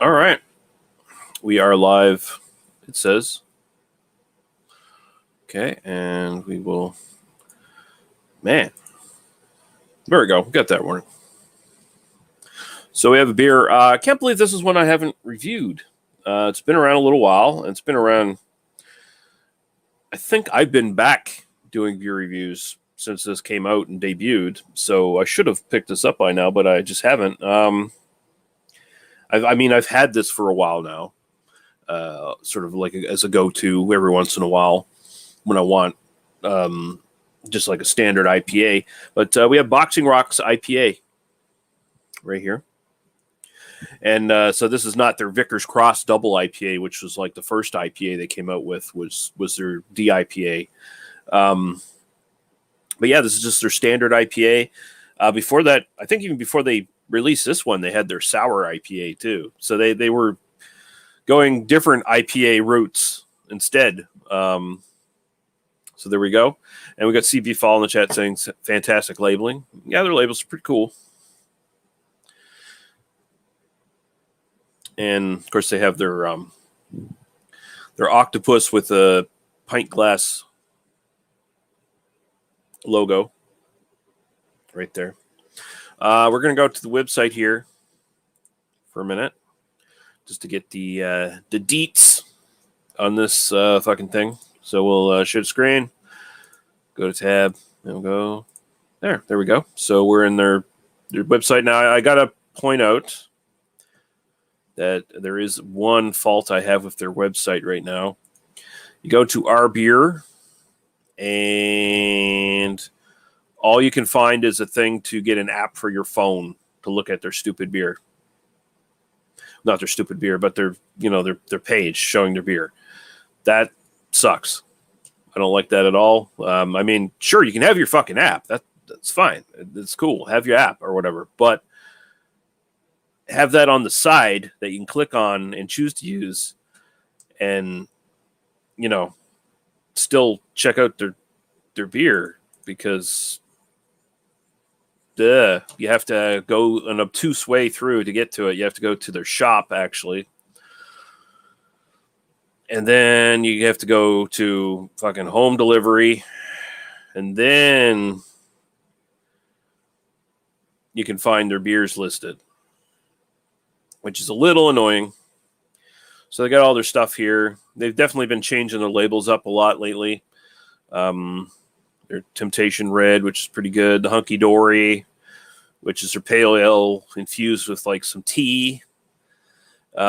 All right. We are live, it says. Okay, and we will... Man. There we go. Got that one. So we have a beer. I can't believe this is one I haven't reviewed. It's been around a little while, and it's been around... I think I've been back doing beer reviews since this came out and debuted, so I should have picked this up by now, but I just haven't. I've had this for a while now. Sort of like as a go-to every once in a while when I want just like a standard IPA. But we have Boxing Rocks IPA right here. And so this is not their Vickers Cross Double IPA, which was like the first IPA they came out with was their DIPA. But yeah, this is just their standard IPA. Before that, I think even before they released this one, they had their sour IPA too. So they were going different IPA routes instead. So there we go. And we got CB Fall in the chat saying fantastic labeling. Yeah, their labels are pretty cool. And of course they have their octopus with a pint glass logo right there. We're going to go to the website here for a minute just to get the deets on this fucking thing. So we'll share the screen, go to tab, and we'll go there. There we go. So we're in their website now. I got to point out that there is one fault I have with their website right now. You go to our beer, and all you can find is a thing to get an app for your phone to look at their stupid beer. Not their stupid beer, but their page showing their beer. That sucks. I don't like that at all. I mean, sure, you can have your fucking app. That's fine. It's cool. Have your app or whatever. But have that on the side that you can click on and choose to use, and still check out their beer, because you have to go an obtuse way through to get to it. You have to go to their shop, actually. And then you have to go to fucking home delivery. And then you can find their beers listed, which is a little annoying. So they got all their stuff here. They've definitely been changing their labels up a lot lately. Their Temptation Red, which is pretty good. The Hunky Dory, which is their pale ale infused with like some tea. They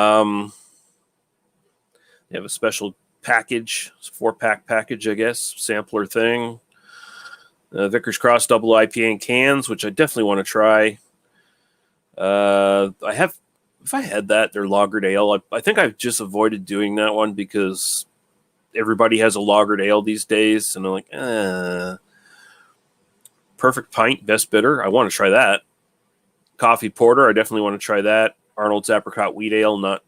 have a special package, 4-pack package, I guess, sampler thing. Vickers Cross Double IPA in cans, which I definitely want to try. If I had that, their lagered ale, I think I've just avoided doing that one because everybody has a lagered ale these days, and I'm like, Perfect Pint, Best Bitter, I want to try that. Coffee Porter, I definitely want to try that. Arnold's Apricot Wheat Ale, not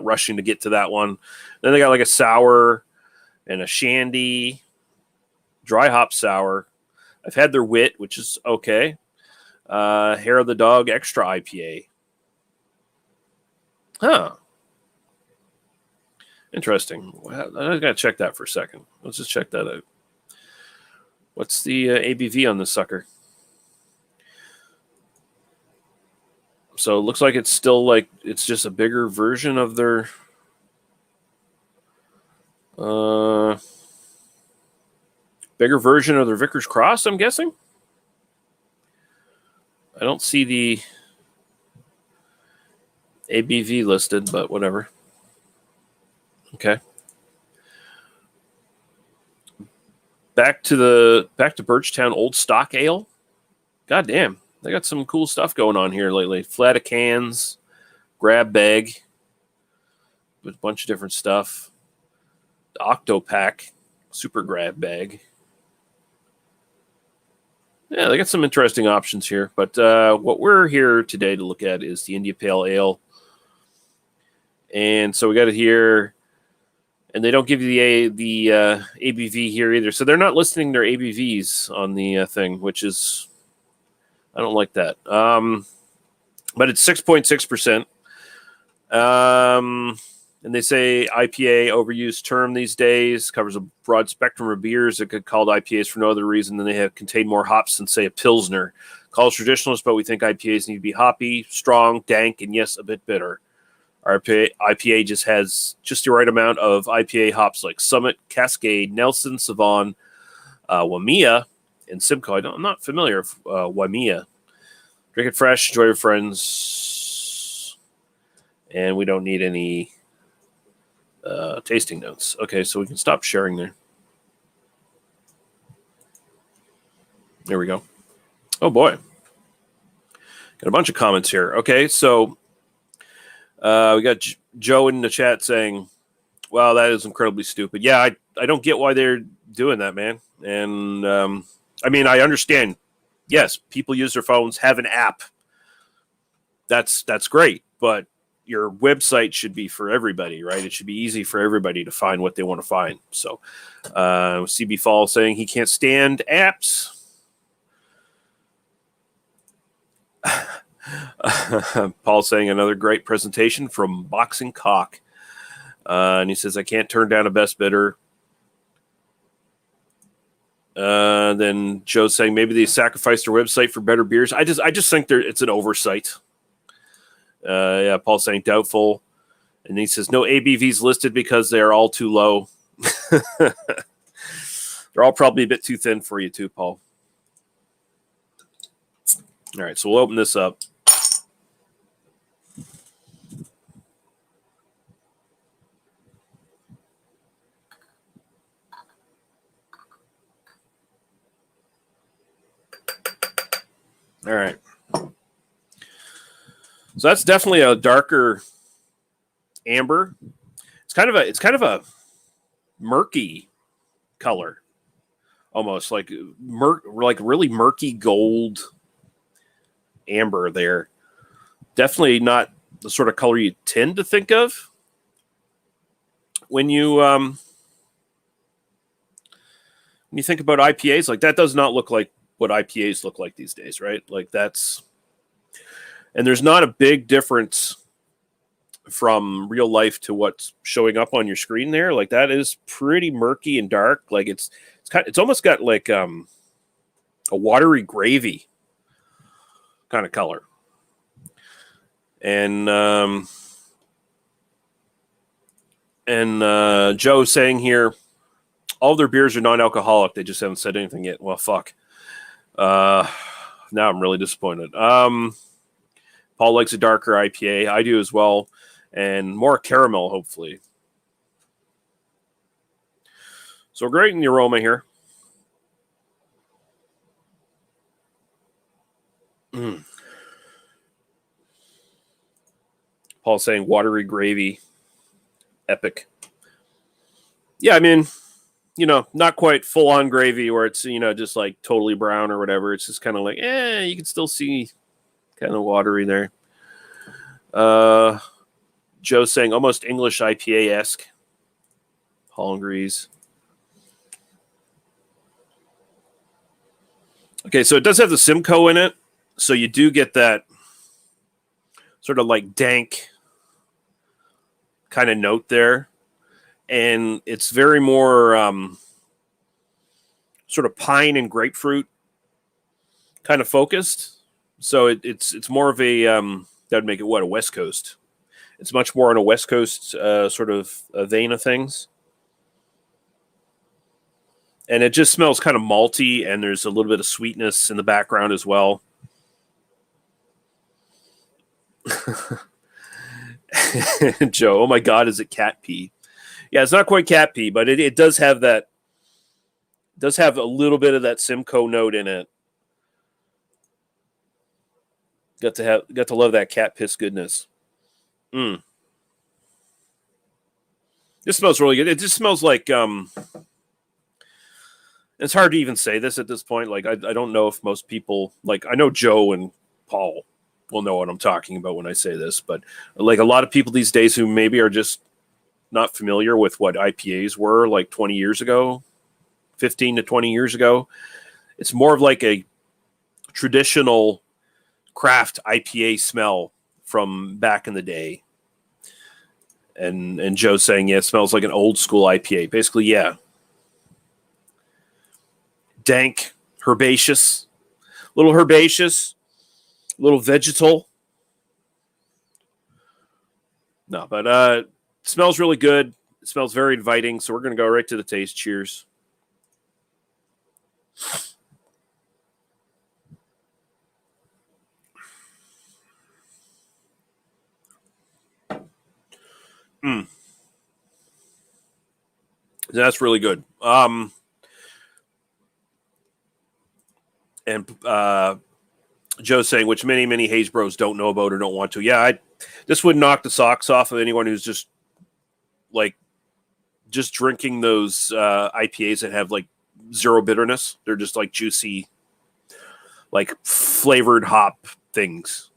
rushing to get to that one. Then they got like a sour and a shandy, dry hop sour. I've had their wit, which is okay. Hair of the Dog Extra IPA. Huh. Interesting. I gotta check that for a second. Let's just check that out. What's the ABV on this sucker? So it looks like it's still like it's just a bigger version of their Vickers Cross, I'm guessing. I don't see the ABV listed, but whatever. Okay. Back to Birchtown Old Stock Ale. God damn. They got some cool stuff going on here lately. Flat of cans, grab bag with a bunch of different stuff. The Octopack, super grab bag. Yeah, they got some interesting options here. But what we're here today to look at is the India Pale Ale. And so we got it here. And they don't give you the ABV here either. So they're not listing their ABVs on the thing, which is... I don't like that. but it's 6.6%. And they say IPA, overused term these days, covers a broad spectrum of beers that get called IPAs for no other reason than they have contained more hops than, say, a Pilsner. Calls traditionalists, but we think IPAs need to be hoppy, strong, dank, and yes, a bit bitter. Our IPA just has just the right amount of IPA hops like Summit, Cascade, Nelson, Sauvon, Waimea, and Simcoe. I'm not familiar with Waimea. Drink it fresh, enjoy your friends, and we don't need any tasting notes. Okay, so we can stop sharing there. There we go. Oh, boy. Got a bunch of comments here. Okay, so we got Joe in the chat saying, wow, that is incredibly stupid. Yeah, I don't get why they're doing that, man. And, I mean, I understand. Yes, people use their phones, have an app. That's great, but your website should be for everybody, right? It should be easy for everybody to find what they want to find. So, CB Fall saying he can't stand apps. Paul saying another great presentation from Boxing Cock. And he says, I can't turn down a best bidder. Then Joe's saying maybe they sacrificed their website for better beers. I just think it's an oversight. Yeah, Paul's saying doubtful. And he says, no ABVs listed because they are all too low. They're all probably a bit too thin for you too, Paul. All right, so we'll open this up. All right. So that's definitely a darker amber. It's kind of a murky color, almost like really murky gold amber there. Definitely not the sort of color you tend to think of when you think about IPAs. Like, that does not look like what IPAs look like these days, right? Like, and there's not a big difference from real life to what's showing up on your screen there. Like, that is pretty murky and dark. Like, it's almost got like a watery gravy kind of color. And Joe saying here, all of their beers are non-alcoholic. They just haven't said anything yet. Well, fuck. Now I'm really disappointed. Paul likes a darker IPA. I do as well. And more caramel, hopefully. So we're grading the aroma here. Paul saying watery gravy. Epic. Yeah, I mean, not quite full-on gravy where it's, just like totally brown or whatever. It's just kind of like, you can still see kind of watery there. Joe saying almost English IPA-esque. Paul agrees. Okay, so it does have the Simcoe in it. So you do get that sort of like dank kind of note there. And it's very more sort of pine and grapefruit kind of focused. So it's more of a that would make it a West Coast. It's much more on a West Coast sort of vein of things. And it just smells kind of malty, and there's a little bit of sweetness in the background as well. Joe, oh my God, is it cat pee? Yeah, it's not quite cat pee, but it does have that. Does have a little bit of that Simcoe note in it. Got to love that cat piss goodness. This smells really good. It just smells like it's hard to even say this at this point. Like, I don't know if most people, like, I know Joe and Paul will know what I'm talking about when I say this, but like a lot of people these days who maybe are just not familiar with what IPAs were like 20 years ago, 15 to 20 years ago, it's more of like a traditional craft IPA smell from back in the day. And Joe's saying, yeah, it smells like an old school IPA. Basically, yeah. Dank, herbaceous, little vegetal. No, but smells really good. It smells very inviting. So we're going to go right to the taste. Cheers. That's really good. And Joe's saying, which many haze bros don't know about or don't want to. Yeah, this would knock the socks off of anyone who's just drinking those IPAs that have like zero bitterness. They're just like juicy, like flavored hop things.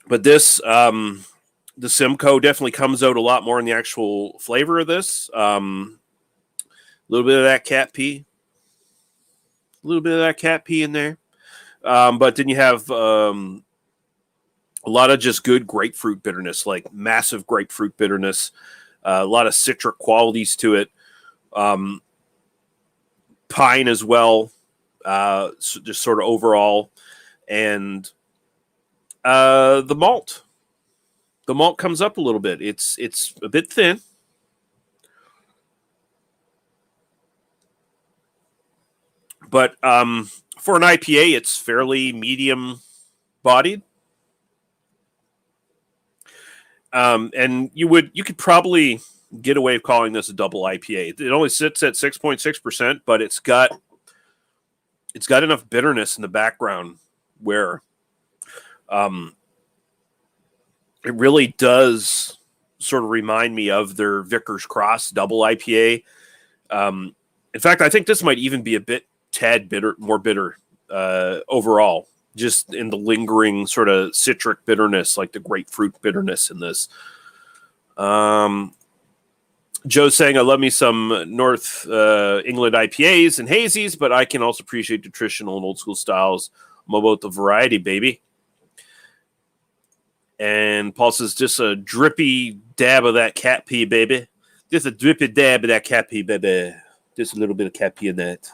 But this, the Simcoe definitely comes out a lot more in the actual flavor of this. A little bit of that cat pee. A little bit of that cat pee in there. But then you have a lot of just good grapefruit bitterness, like massive grapefruit bitterness. A lot of citric qualities to it. Pine as well, just sort of overall. And the malt. The malt comes up a little bit. It's a bit thin. But for an IPA, it's fairly medium bodied. And you could probably get away with calling this a double IPA. It only sits at 6.6%, but it's got enough bitterness in the background where it really does sort of remind me of their Vickers Cross double IPA. In fact, I think this might even be a tad more bitter overall, just in the lingering sort of citric bitterness, like the grapefruit bitterness in this. Joe's saying, I love me some North England IPAs and hazies, but I can also appreciate the traditional and old school styles. I'm about the variety, baby. And Paul says, just a drippy dab of that cat pee, baby. Just a drippy dab of that cat pee, baby. Just a little bit of cat pee in that.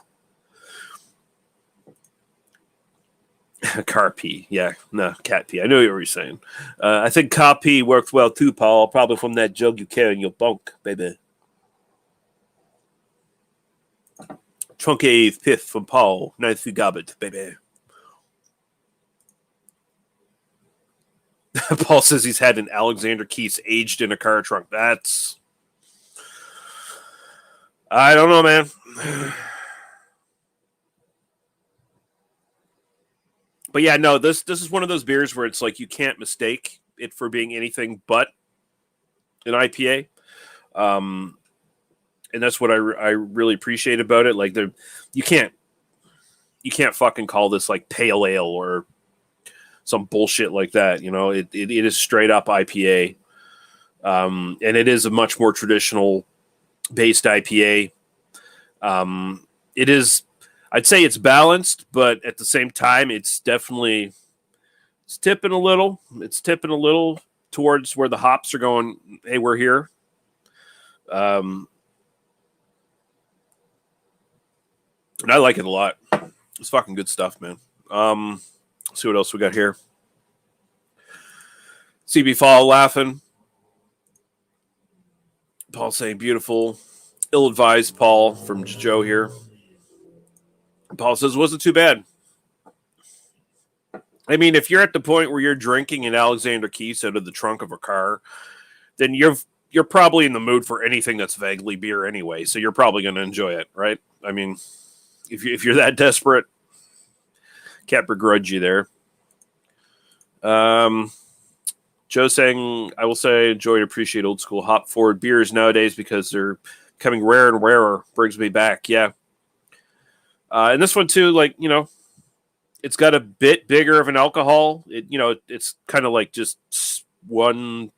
Car pee. Yeah, no, cat pee. I know what you were saying. I think car pee worked well too, Paul. Probably from that jug you carry in your bunk, baby. Truncated piff from Paul. Nice you gobbet, baby. Paul says he's had an Alexander Keith's aged in a car trunk. That's... I don't know, man. But yeah, no, this is one of those beers where it's like you can't mistake it for being anything but an IPA. And that's what I really appreciate about it. Like you can't fucking call this like pale ale or some bullshit like that. You know, it is straight up IPA. And it is a much more traditional based IPA. It is, I'd say it's balanced, but at the same time, it's tipping a little. It's tipping a little towards where the hops are going. Hey, we're here. And I like it a lot. It's fucking good stuff, man. Let's see what else we got here. CB Fall laughing. Paul saying beautiful. Ill-advised Paul from Joe here. Paul says, wasn't too bad. I mean, if you're at the point where you're drinking an Alexander Keith's out of the trunk of a car, then you're probably in the mood for anything that's vaguely beer anyway, so you're probably going to enjoy it, right? I mean, if you're that desperate, can't begrudge you there. Joe saying, I will say, enjoy and appreciate old school hop forward beers nowadays because they're becoming rarer and rarer. Brings me back, yeah. And this one too, like, you know, it's got a bit bigger of an alcohol. It's kind of like just 0.1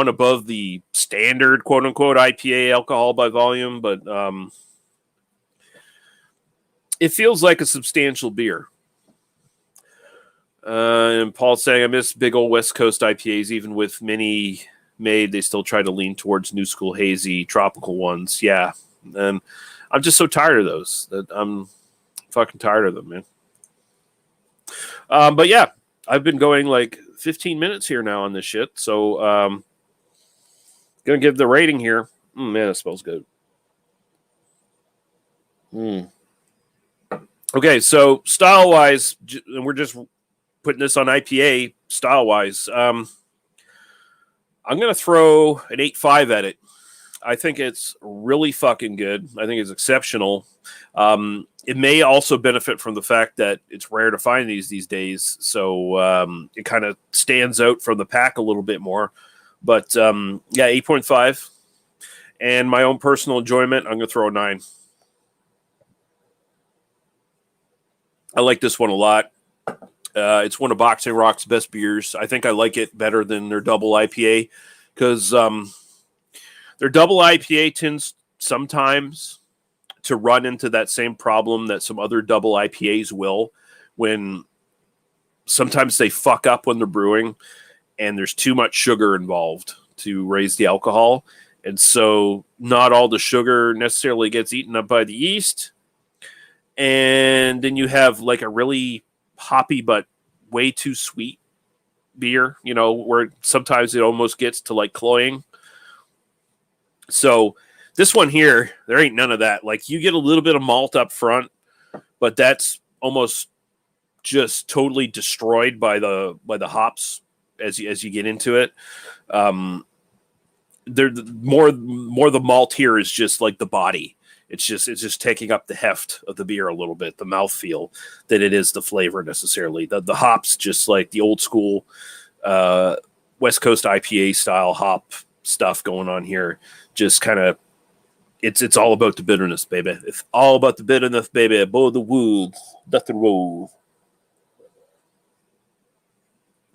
above the standard quote unquote IPA alcohol by volume, but it feels like a substantial beer. And Paul's saying, I miss big old West Coast IPAs, even with mini made, they still try to lean towards new school hazy tropical ones. Yeah. And I'm just so tired of those that I'm fucking tired of them, man. But yeah, I've been going like 15 minutes here now on this shit. So, gonna give the rating here. Man, it smells good. Okay, so style wise, and we're just putting this on IPA style wise. I'm gonna throw an 8.5 at it. I think it's really fucking good. I think it's exceptional. It may also benefit from the fact that it's rare to find these days, so it kind of stands out from the pack a little bit more. But yeah, 8.5. And my own personal enjoyment, I'm going to throw a 9. I like this one a lot. It's one of Boxing Rock's best beers. I think I like it better than their double IPA because their double IPA tends sometimes to run into that same problem that some other double IPAs will, when sometimes they fuck up when they're brewing and there's too much sugar involved to raise the alcohol. And so not all the sugar necessarily gets eaten up by the yeast. And then you have like a really hoppy but way too sweet beer, you know, where sometimes it almost gets to like cloying. So this one here, there ain't none of that. Like you get a little bit of malt up front, but that's almost just totally destroyed by the hops as you get into it. They're more the malt here is just like the body. It's just taking up the heft of the beer a little bit, the mouthfeel, than it is the flavor necessarily. The hops, just like the old school West Coast IPA style hop stuff going on here, just kind of it's all about the bitterness, baby. It's all about the bitterness, baby. Bow the wood, that's the roll.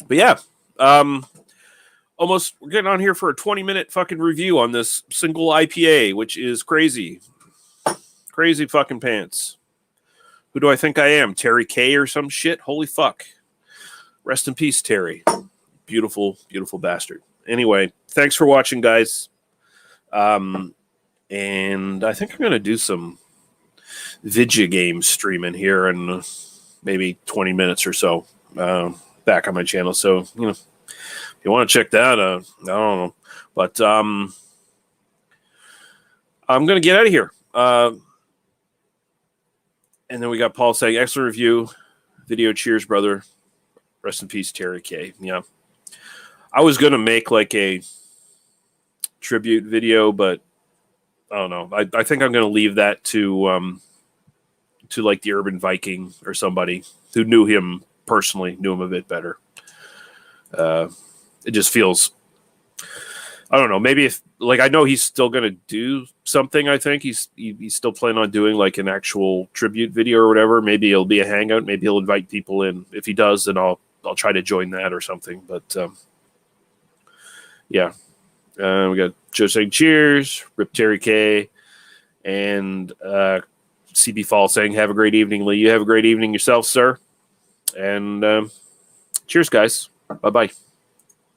But yeah, almost we're getting on here for a 20-minute fucking review on this single IPA, which is crazy. Crazy fucking pants. Who do I think I am? Terry K or some shit? Holy fuck. Rest in peace, Terry. Beautiful, beautiful bastard. Anyway, thanks for watching, guys. And I think I'm going to do some video game streaming here in maybe 20 minutes or so back on my channel. So, you know, if you want to check that, I don't know. But I'm going to get out of here. And then we got Paul saying, excellent review. Video, cheers, brother. Rest in peace, Terry K. Yeah. I was going to make like a tribute video, but I don't know. I think I'm going to leave that to like the Urban Viking or somebody who knew him personally, knew him a bit better. It just feels, I don't know. Maybe if like I know he's still going to do something. I think he's still planning on doing like an actual tribute video or whatever. Maybe it'll be a hangout. Maybe he'll invite people in. If he does, then I'll try to join that or something. But yeah, we got Joe saying cheers, Rip Terry K, and CB Fall saying have a great evening, Lee. You have a great evening yourself, sir. And cheers, guys. Bye bye.